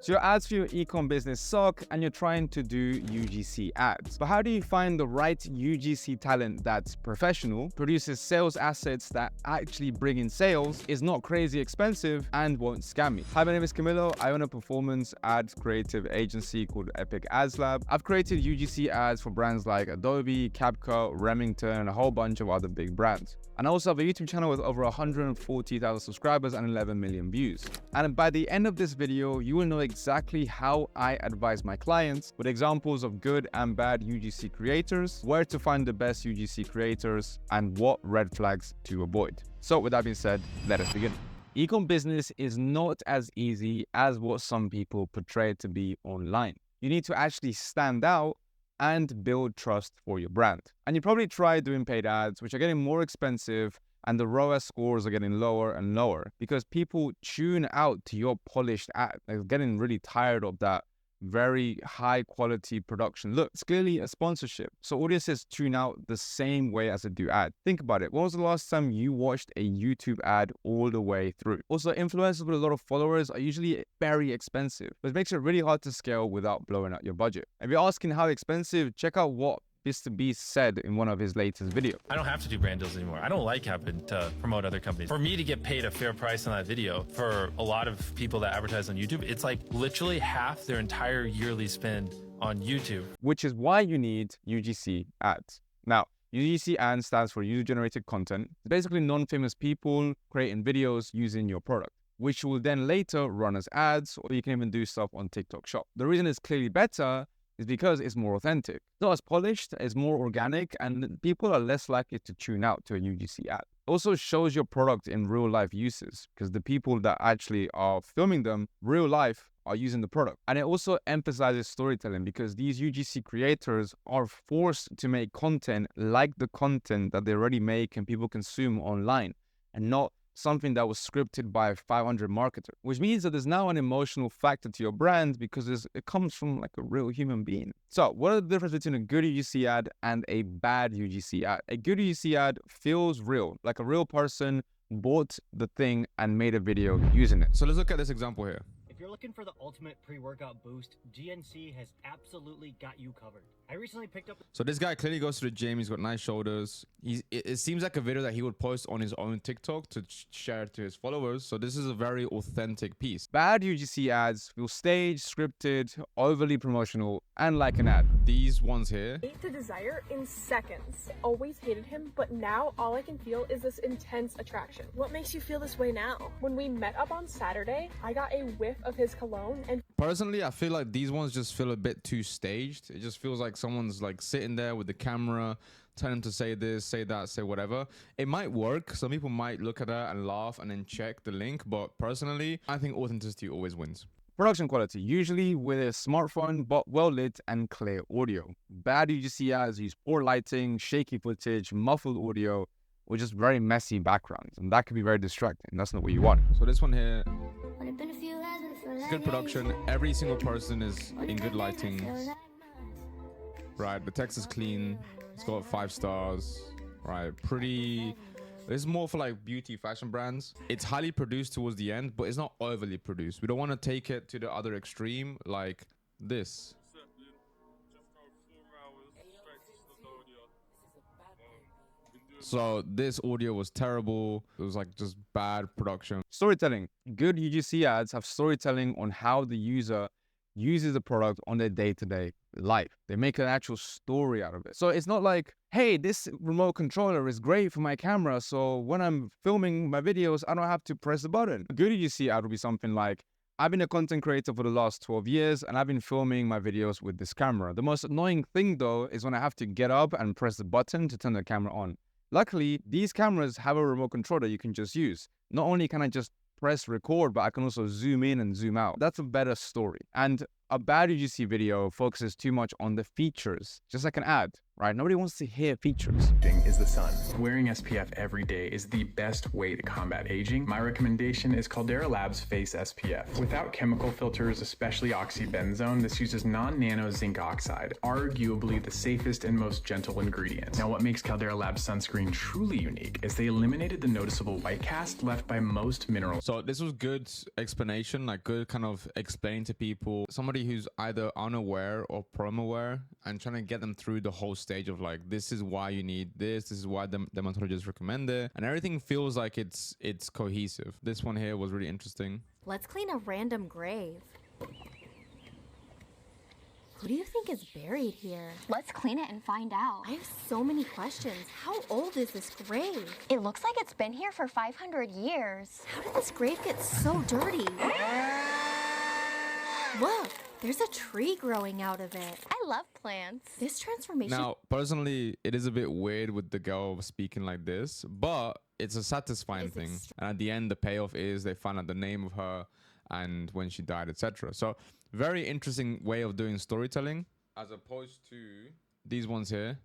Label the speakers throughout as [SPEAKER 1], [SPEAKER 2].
[SPEAKER 1] So your ads for your ecom business suck and you're trying to do UGC ads. But how do you find the right UGC talent that's professional, produces sales assets that actually bring in sales, is not crazy expensive, and won't scam me? Hi, my name is Camilo. I own a performance ad creative agency called Epic Ads Lab. I've created UGC ads for brands like Adobe, Capco, Remington, and a whole bunch of other big brands. And I also have a YouTube channel with over 140,000 subscribers and 11 million views. And by the end of this video, you will know exactly how I advise my clients with examples of good and bad UGC creators, where to find the best UGC creators, and what red flags to avoid. So with that being said, let us begin. Ecom business is not as easy as what some people portray it to be online. You need to actually stand out and build trust for your brand. And you probably tried doing paid ads, which are getting more expensive, and the ROAS scores are getting lower and lower because people tune out to your polished ad. They're getting really tired of that very high quality production look. It's clearly a sponsorship. So audiences tune out the same way as they do ad. Think about it. When was the last time you watched a YouTube ad all the way through? Also, influencers with a lot of followers are usually very expensive, which makes it really hard to scale without blowing out your budget. If you're asking how expensive, check out what Mr. Beast said in one of his latest videos.
[SPEAKER 2] I don't have to do brand deals anymore. I don't like having to promote other companies. For me to get paid a fair price on that video, for a lot of people that advertise on YouTube, it's like literally half their entire yearly spend on YouTube.
[SPEAKER 1] Which is why you need UGC ads. Now, UGC ads stands for user-generated content. It's basically non-famous people creating videos using your product, which will then later run as ads, or you can even do stuff on TikTok Shop. The reason it's clearly better is because it's more authentic. It's not as polished, it's more organic, and people are less likely to tune out to a UGC ad. It also shows your product in real life uses because the people that actually are filming them, real life, are using the product. And it also emphasizes storytelling because these UGC creators are forced to make content like the content that they already make and people consume online, and not something that was scripted by a 500 marketer, which means that there's now an emotional factor to your brand because it comes from like a real human being. So what are the difference between a good UGC ad and a bad UGC ad? A good UGC ad feels real, like a real person bought the thing and made a video using it. So let's look at this example here.
[SPEAKER 3] If you're looking for the ultimate pre-workout boost, GNC has absolutely got you covered. I recently picked up...
[SPEAKER 4] So this guy clearly goes to the gym. He's got nice shoulders. It seems like a video that he would post on his own TikTok to share to his followers. So this is a very authentic piece.
[SPEAKER 1] Bad UGC ads feel staged, scripted, overly promotional, and like an ad.
[SPEAKER 4] These ones here.
[SPEAKER 5] Hate to desire in seconds. Always hated him, but now all I can feel is this intense attraction. What makes you feel this way now? When we met up on Saturday, I got a whiff of his cologne and...
[SPEAKER 4] Personally, I feel like these ones just feel a bit too staged. It just feels like someone's like sitting there with the camera, telling them to say this, say that, say whatever. It might work. Some people might look at that and laugh and then check the link. But personally, I think authenticity always wins.
[SPEAKER 1] Production quality, usually with a smartphone, but well lit and clear audio. Bad UGC ads use poor lighting, shaky footage, muffled audio, or just very messy backgrounds. And that can be very distracting. That's not what you want.
[SPEAKER 4] So this one here, good production. Every single person is in good lighting. Right, the text is clean. It's got 5 stars. Right, pretty. This is more for like beauty fashion brands. It's highly produced towards the end, but it's not overly produced. We don't want to take it to the other extreme like this. So this audio was terrible. It was like just bad production.
[SPEAKER 1] Storytelling. Good UGC ads have storytelling on how the user uses the product on their day-to-day life. They make an actual story out of it. So it's not like, hey, this remote controller is great for my camera, so when I'm filming my videos, I don't have to press the button. A good UGC ad would be something like, I've been a content creator for the last 12 years and I've been filming my videos with this camera. The most annoying thing though is when I have to get up and press the button to turn the camera on. Luckily, these cameras have a remote controller you can just use. Not only can I just press record, but I can also zoom in and zoom out. That's a better story. And a bad UGC video focuses too much on the features, just like an ad, right? right? Nobody wants to hear features.
[SPEAKER 6] Is the sun. Wearing SPF every day is the best way to combat aging. My recommendation is Caldera Labs Face SPF. Without chemical filters, especially oxybenzone, this uses non-nano zinc oxide, arguably the safest and most gentle ingredient. Now, what makes Caldera Labs sunscreen truly unique is they eliminated the noticeable white cast left by most minerals.
[SPEAKER 4] So this was good explanation, like good kind of explaining to people, somebody who's either unaware or problem-aware, and trying to get them through the whole stage of like, this is why you need this is why the dermatologists recommend it, and everything feels like it's cohesive. This one here was really interesting.
[SPEAKER 7] Let's clean a random grave. Who do you think is buried here?
[SPEAKER 8] Let's clean it and find out.
[SPEAKER 7] I have so many questions. How old is this grave?
[SPEAKER 8] It looks like it's been here for 500 years.
[SPEAKER 7] How did this grave get so dirty? Look, there's a tree growing out of it.
[SPEAKER 8] I love plants.
[SPEAKER 7] This transformation...
[SPEAKER 4] Now, personally, it is a bit weird with the girl speaking like this, but it's a satisfying thing. And at the end, the payoff is they find out the name of her and when she died, etc. So, very interesting way of doing storytelling, as opposed to these ones here.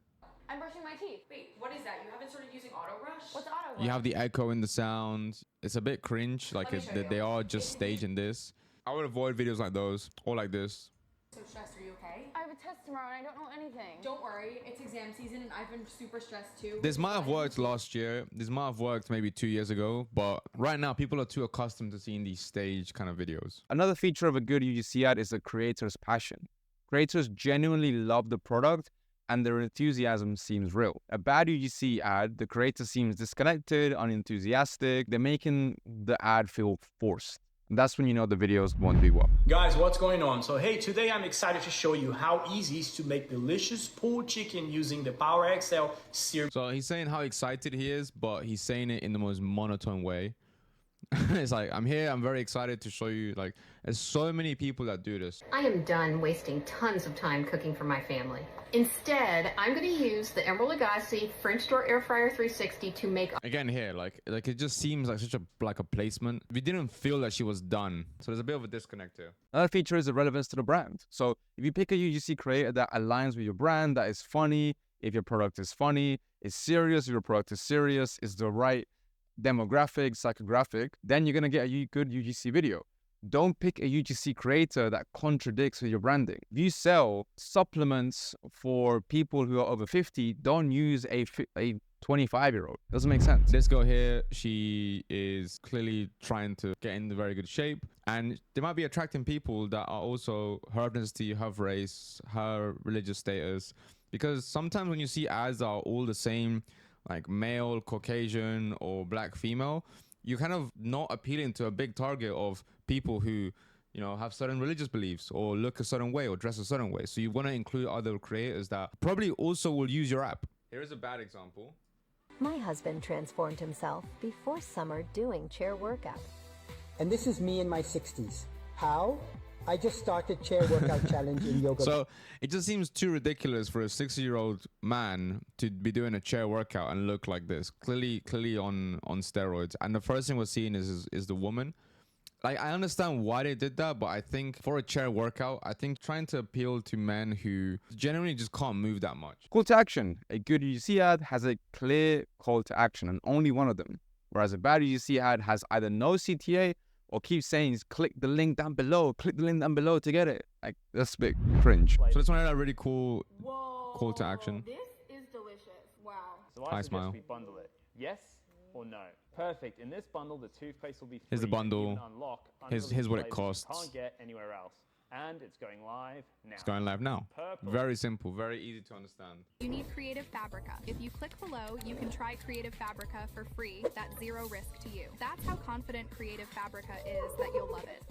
[SPEAKER 9] I'm brushing my teeth. Wait, what is that? You haven't started using auto brush? What's auto brush?
[SPEAKER 4] You have the echo in the sound. It's a bit cringe, like they are just staging this. I would avoid videos like those, or like this.
[SPEAKER 9] So stressed, are you okay?
[SPEAKER 10] I have a test tomorrow and I don't know anything.
[SPEAKER 9] Don't worry, it's exam season and I've been super stressed too.
[SPEAKER 4] This might have worked last year. This might have worked maybe 2 years ago, but right now people are too accustomed to seeing these stage kind of videos.
[SPEAKER 1] Another feature of a good UGC ad is the creator's passion. Creators genuinely love the product and their enthusiasm seems real. A bad UGC ad, the creator seems disconnected, unenthusiastic. They're making the ad feel forced. And that's when you know the videos won't do well.
[SPEAKER 11] Guys, what's going on? So hey, today I'm excited to show you how easy it is to make delicious pulled chicken using the Power XL series.
[SPEAKER 4] So he's saying how excited he is, but he's saying it in the most monotone way. It's like, I'm here, I'm very excited to show you, like, there's so many people that do this.
[SPEAKER 12] I am done wasting tons of time cooking for my family. Instead, I'm going to use the Emerald Lagasse French Door Air Fryer 360 to make...
[SPEAKER 4] Again here, like it just seems like such a placement. We didn't feel that she was done. So there's a bit of a disconnect here.
[SPEAKER 1] Another feature is the relevance to the brand. So if you pick a UGC creator that aligns with your brand, that is funny, if your product is funny, is serious, if your product is serious, is the right demographic, psychographic, then you're going to get a good UGC video. Don't pick a UGC creator that contradicts with your branding. If you sell supplements for people who are over 50, don't use a 25-year-old. Doesn't make sense.
[SPEAKER 4] This girl here, she is clearly trying to get in very good shape, and they might be attracting people that are also her ethnicity, her race, her religious status, because sometimes when you see ads that are all the same, like male, Caucasian, or black female, you're kind of not appealing to a big target of people who, you know, have certain religious beliefs or look a certain way or dress a certain way. So you want to include other creators that probably also will use your app. Here is a bad example.
[SPEAKER 13] My husband transformed himself before summer doing chair workout.
[SPEAKER 14] And this is me in my 60s. How? I just started chair workout challenge in yoga.
[SPEAKER 4] So it just seems too ridiculous for a 60-year-old man to be doing a chair workout and look like this. Clearly on steroids. And the first thing we're seeing is the woman. Like, I understand why they did that, but I think for a chair workout, I think trying to appeal to men who generally just can't move that much.
[SPEAKER 1] Call to action. A good UGC ad has a clear call to action and only one of them. Whereas a bad UGC ad has either no CTA or keeps saying, click the link down below to get it. Like, that's a bit cringe.
[SPEAKER 4] So this one had a really cool call to action.
[SPEAKER 5] This is delicious. Wow.
[SPEAKER 15] So I suggest we bundle it. Yes or no? Perfect. In this bundle, the toothpaste will be free.
[SPEAKER 4] Here's the bundle. Here's what it costs.
[SPEAKER 15] Can't get anywhere else. And it's going live now.
[SPEAKER 4] It's going live now.
[SPEAKER 15] Purple.
[SPEAKER 4] Very simple, very easy to understand.
[SPEAKER 16] You need Creative Fabrica. If you click below, you can try Creative Fabrica for free. That's zero risk to you. That's how confident Creative Fabrica is that you'll love it.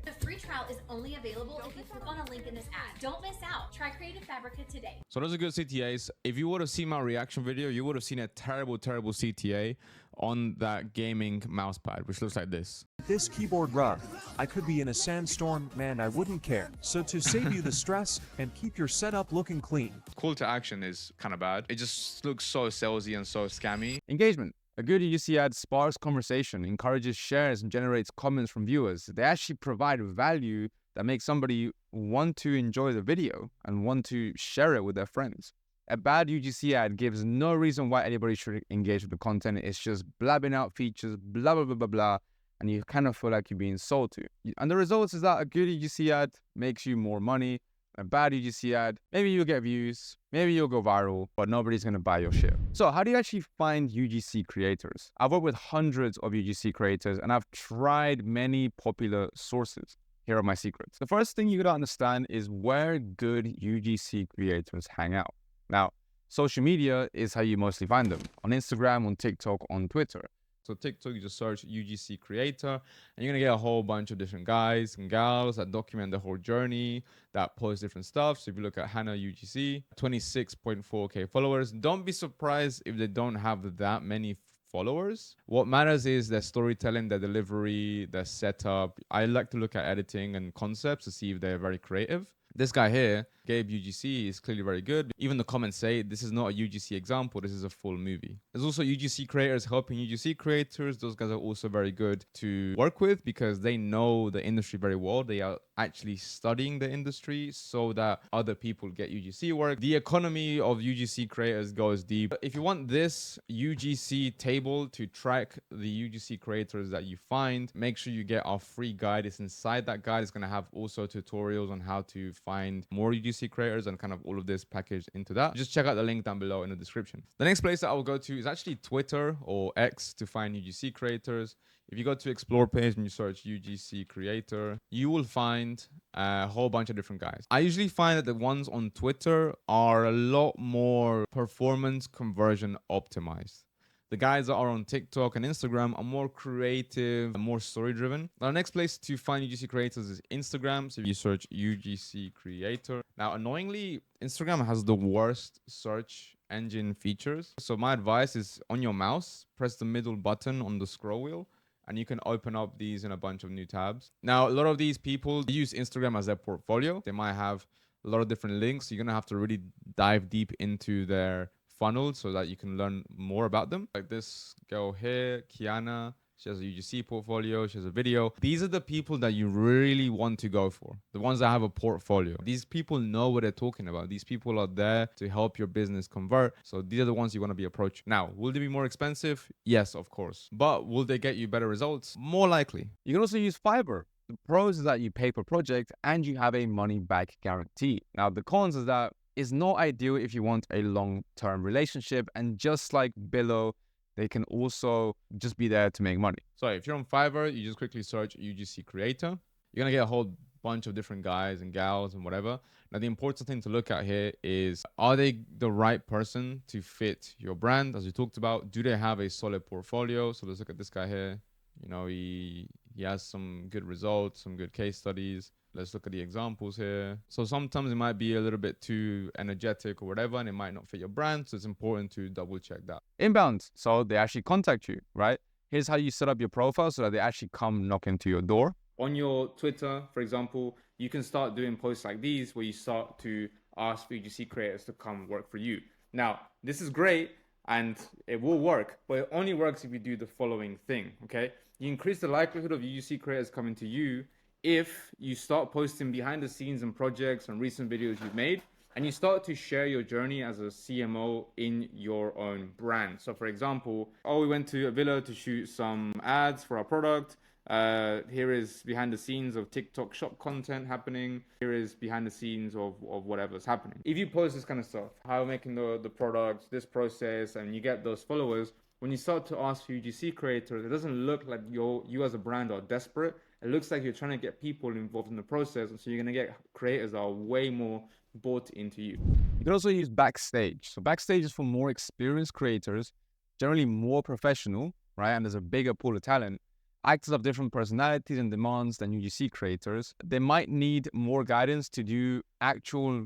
[SPEAKER 17] The free trial is only available if you click on a link in this ad. Don't miss out. Try Creative Fabrica today.
[SPEAKER 4] So those are good CTAs. If you would have seen my reaction video, you would have seen a terrible CTA on that gaming mouse pad, which looks like this.
[SPEAKER 18] This keyboard rough. I could be in a sandstorm, man, I wouldn't care. So to save you the stress and keep your setup looking clean.
[SPEAKER 4] Call to action is kind of bad. It just looks so salesy and so scammy.
[SPEAKER 1] Engagement. A good UGC ad sparks conversation, encourages shares, and generates comments from viewers. They actually provide value that makes somebody want to enjoy the video and want to share it with their friends. A bad UGC ad gives no reason why anybody should engage with the content. It's just blabbing out features, blah, blah, blah, blah, blah. And you kind of feel like you're being sold to. And the results is that a good UGC ad makes you more money. A bad UGC ad, maybe you'll get views, maybe you'll go viral, but nobody's going to buy your shit. So how do you actually find UGC creators? I've worked with hundreds of UGC creators and I've tried many popular sources. Here are my secrets. The first thing you gotta understand is where good UGC creators hang out. Now, social media is how you mostly find them. On Instagram, on TikTok, on Twitter. So TikTok, you just search UGC creator and you're gonna get a whole bunch of different guys and gals that document the whole journey, that post different stuff. So if you look at Hannah UGC, 26.4K followers. Don't be surprised if they don't have that many followers. What matters is their storytelling, their delivery, their setup. I like to look at editing and concepts to see if they're very creative. This guy here, Gabe UGC, is clearly very good. Even the comments say this is not a UGC example, this is a full movie. There's also UGC creators helping UGC creators. Those guys are also very good to work with because they know the industry very well. They are actually studying the industry so that other people get UGC work. The economy of UGC creators goes deep. If you want this UGC table to track the UGC creators that you find, make sure you get our free guide. It's inside that guide. It's going to have also tutorials on how to find more UGC creators and kind of all of this packaged into that. Just check out the link down below in the description. The next place that I will go to is actually Twitter or X to find UGC creators. If you go to explore page and you search UGC creator, you will find a whole bunch of different guys. I usually find that the ones on Twitter are a lot more performance conversion optimized. The guys that are on TikTok and Instagram are more creative and more story driven. Our next place to find UGC creators is Instagram. So if you search UGC creator. Now, annoyingly, Instagram has the worst search engine features. So my advice is on your mouse, press the middle button on the scroll wheel, and you can open up these in a bunch of new tabs. Now, a lot of these people use Instagram as their portfolio. They might have a lot of different links. You're going to have to really dive deep into their funnel so that you can learn more about them. Like this girl here, Kiana, she has a UGC portfolio, she has a video. These are the people that you really want to go for. The ones that have a portfolio. These people know what they're talking about. These people are there to help your business convert. So these are the ones you want to be approaching. Now, will they be more expensive? Yes, of course. But will they get you better results? More likely. You can also use Fiverr. The pros is that you pay per project and you have a money back guarantee. Now, the cons is that it's not ideal if you want a long-term relationship, and just like below, they can also just be there to make money. So if you're on Fiverr, you just quickly search UGC creator. You're gonna get a whole bunch of different guys and gals and whatever. Now, the important thing to look at here is, are they the right person to fit your brand? As we talked about, do they have a solid portfolio? So let's look at this guy here. You know, he has some good results, some good case studies. Let's look at the examples here. So sometimes it might be a little bit too energetic or whatever, and it might not fit your brand. So it's important to double check that. Inbound. So they actually contact you, right? Here's how you set up your profile so that they actually come knock into your door. On your Twitter, for example, you can start doing posts like these where you start to ask UGC creators to come work for you. Now, this is great and it will work, but it only works if you do the following thing, okay? You increase the likelihood of UGC creators coming to you if you start posting behind the scenes and projects and recent videos you've made, and you start to share your journey as a CMO in your own brand. So for example, we went to a villa to shoot some ads for our product. Here is behind the scenes of TikTok shop content happening. Here is behind the scenes of whatever's happening. If you post this kind of stuff, how I'm making the product, this process, and you get those followers, when you start to ask UGC creators, it doesn't look like you as a brand are desperate. It looks like you're trying to get people involved in the process. And so you're going to get creators that are way more bought into you. You can also use Backstage. So Backstage is for more experienced creators, generally more professional, right? And there's a bigger pool of talent. Actors have different personalities and demands than UGC creators. They might need more guidance to do actual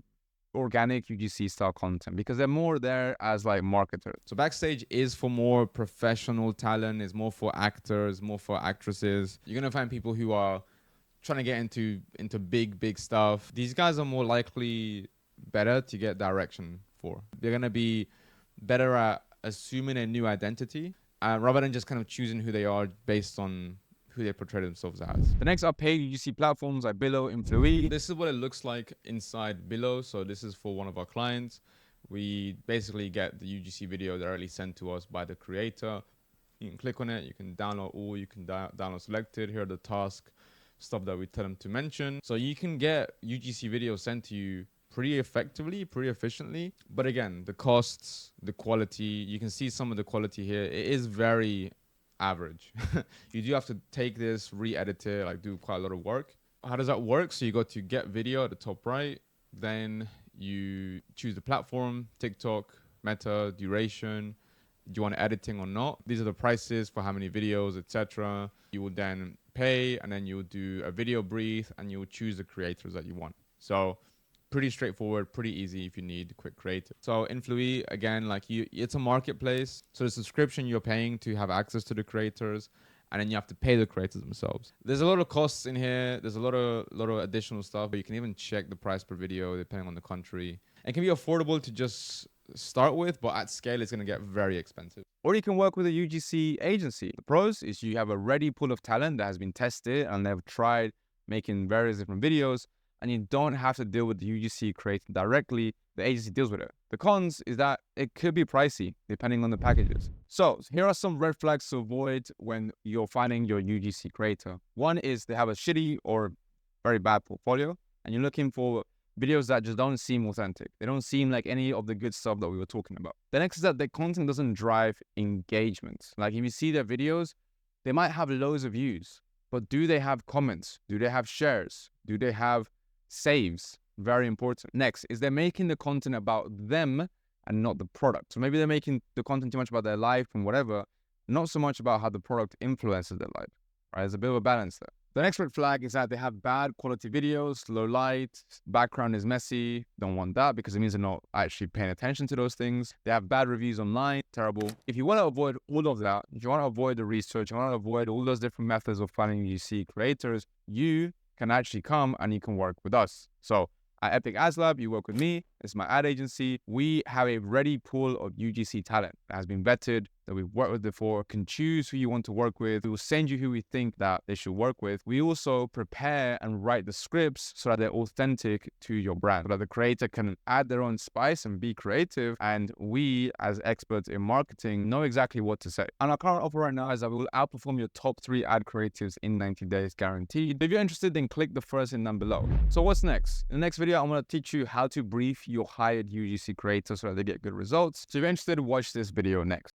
[SPEAKER 1] organic UGC style content because they're more there as like marketers. So Backstage is for more professional talent, is more for actors, more for actresses. You're gonna find people who are trying to get into big stuff. These guys are more likely better to get direction for. They're gonna be better at assuming a new identity rather than just kind of choosing who they are based on who they portray themselves as. The next are paid UGC platforms like Billo, Influee. This is what it looks like inside Billo. So this is for one of our clients.
[SPEAKER 4] We basically get the UGC video directly sent to us by the creator. You can click on it, you can download all, you can download selected. Here are the task stuff that we tell them to mention. So you can get UGC videos sent to you pretty effectively, pretty efficiently. But again, the costs, the quality, you can see some of the quality here. It is very average. You do have to take this, re-edit it, like do quite a lot of work. How does that work? So you go to get video at the top right, then you choose the platform, TikTok, Meta, duration. Do you want editing or not? These are the prices for how many videos, etc. You will then pay, and then you will do a video brief, and you will choose the creators that you want. So pretty straightforward, pretty easy if you need quick creative. So Influee, again, like it's a marketplace. So the subscription you're paying to have access to the creators, and then you have to pay the creators themselves. There's a lot of costs in here. There's a lot of additional stuff, but you can even check the price per video depending on the country. It can be affordable to just start with, but at scale, it's going to get very expensive.
[SPEAKER 1] Or you can work with a UGC agency. The pros is you have a ready pool of talent that has been tested and they've tried making various different videos, and you don't have to deal with the UGC creator directly. The agency deals with it. The cons is that it could be pricey depending on the packages. So here are some red flags to avoid when you're finding your UGC creator. One is they have a shitty or very bad portfolio, and you're looking for videos that just don't seem authentic. They don't seem like any of the good stuff that we were talking about. The next is that their content doesn't drive engagement. Like if you see their videos, they might have loads of views, but do they have comments? Do they have shares? Do they have saves? Very important. Next is they're making the content about them and not the product. So maybe they're making the content too much about their life and whatever, not so much about how the product influences their life, right? There's a bit of a balance there. The next red flag is that they have bad quality videos, low light, background is messy. Don't want that because it means they're not actually paying attention to those things. They have bad reviews online, terrible. If you want to avoid all of that, if you want to avoid the research, you want to avoid all those different methods of finding UGC creators, you can actually come and you can work with us. So at Epic Ads Lab, you work with me. It's my ad agency. We have a ready pool of UGC talent that has been vetted, that we've worked with before, can choose who you want to work with. We will send you who we think that they should work with. We also prepare and write the scripts so that they're authentic to your brand, so that the creator can add their own spice and be creative. And we, as experts in marketing, know exactly what to say. And our current offer right now is that we will outperform your top 3 ad creatives in 90 days guaranteed. If you're interested, then click the first link down below. So what's next? In the next video, I'm going to teach you how to brief your hired UGC creators so that they get good results. So if you're interested, watch this video next.